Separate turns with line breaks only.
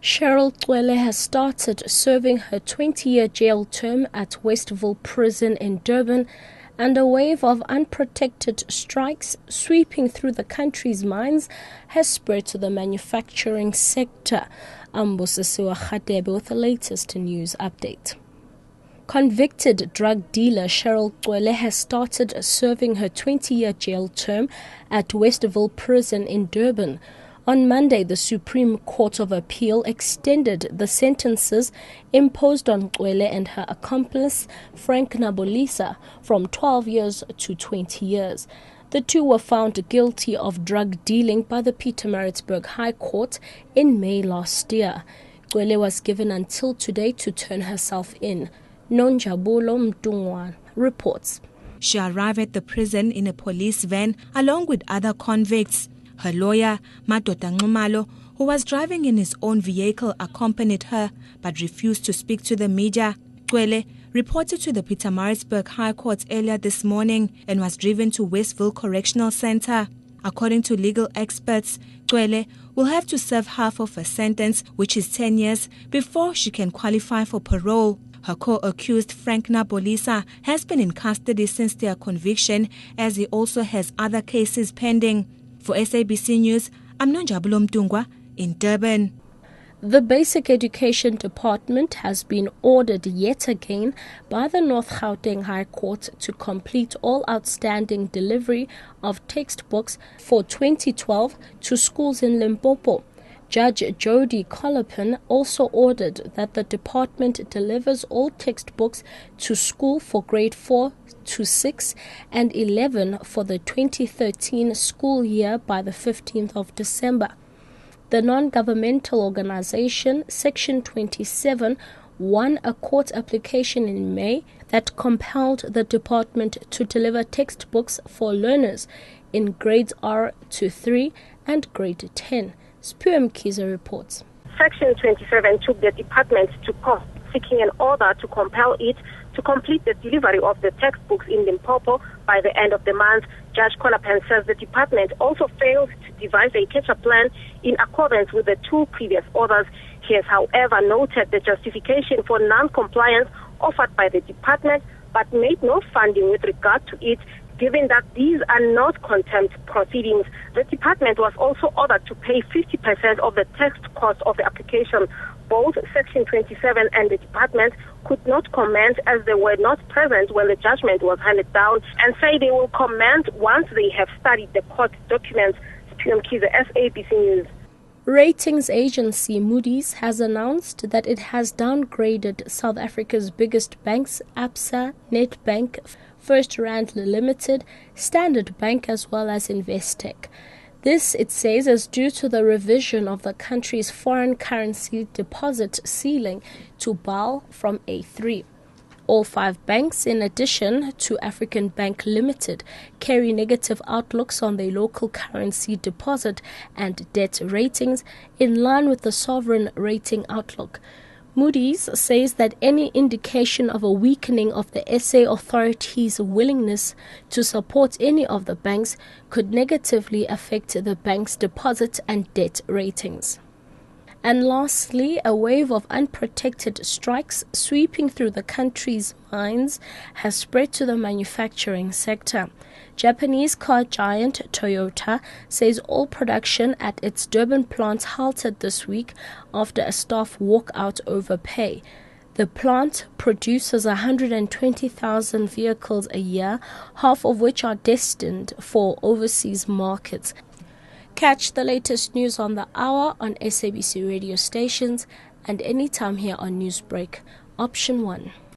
Sheryl Cwele has started serving her 20-year jail term at Westville Prison in Durban, and a wave of unprotected strikes sweeping through the country's mines has spread to the manufacturing sector. Ambosisiwa Khadebe with the latest news update. Convicted drug dealer Sheryl Cwele has started serving her 20-year jail term at Westville Prison in Durban. On Monday, the Supreme Court of Appeal extended the sentences imposed on Cwele and her accomplice, Frank Nabolisa, from 12 years to 20 years. The two were found guilty of drug dealing by the Pietermaritzburg High Court in May last year. Cwele was given until today to turn herself in. Nonjabulo Mntungwa reports.
She arrived at the prison in a police van along with other convicts. Her lawyer, Nonjabulo, who was driving in his own vehicle, accompanied her but refused to speak to the media. Cwele reported to the Pietermaritzburg High Court earlier this morning and was driven to Westville Correctional Center. According to legal experts, Cwele will have to serve half of her sentence, which is 10 years, before she can qualify for parole. Her co-accused, Frank Nabolisa, has been in custody since their conviction, as he also has other cases pending. For SABC News, I'm Nonjabulo Mntungwa in Durban.
The Basic Education Department has been ordered yet again by the North Gauteng High Court to complete all outstanding delivery of textbooks for 2012 to schools in Limpopo. Judge Jody Colopin also ordered that the department delivers all textbooks to school for grade 4 to 6 and 11 for the 2013 school year by the 15th of December. The non-governmental organization, Section 27, won a court application in May that compelled the department to deliver textbooks for learners in grades R to 3 and grade 10. Pietermaritzburg reports.
Section 27 took the department to court, seeking an order to compel it to complete the delivery of the textbooks in Limpopo by the end of the month. Judge Colopin says the department also failed to devise a catch-up plan in accordance with the two previous orders. He has, however, noted the justification for non-compliance offered by the department, but made no funding with regard to it, given that these are not contempt proceedings. The department was also ordered to pay 50% of the text cost of the application. Both Section 27 and the department could not comment as they were not present when the judgment was handed down, and say they will comment once they have studied the court documents. Pietermaritzburg, SABC News.
Ratings agency Moody's has announced that it has downgraded South Africa's biggest banks, Absa, Nedbank, First Rand Limited, Standard Bank as well as Investec. This, it says, is due to the revision of the country's foreign currency deposit ceiling to BAL from A3. All five banks, in addition to African Bank Limited, carry negative outlooks on their local currency deposit and debt ratings in line with the sovereign rating outlook. Moody's says that any indication of a weakening of the SA authorities' willingness to support any of the banks could negatively affect the bank's deposit and debt ratings. And lastly, a wave of unprotected strikes sweeping through the country's mines has spread to the manufacturing sector. Japanese car giant Toyota says all production at its Durban plant halted this week after a staff walkout over pay. The plant produces 120,000 vehicles a year, half of which are destined for overseas markets. Catch the latest news on the hour on SABC radio stations and anytime here on Newsbreak, Option 1.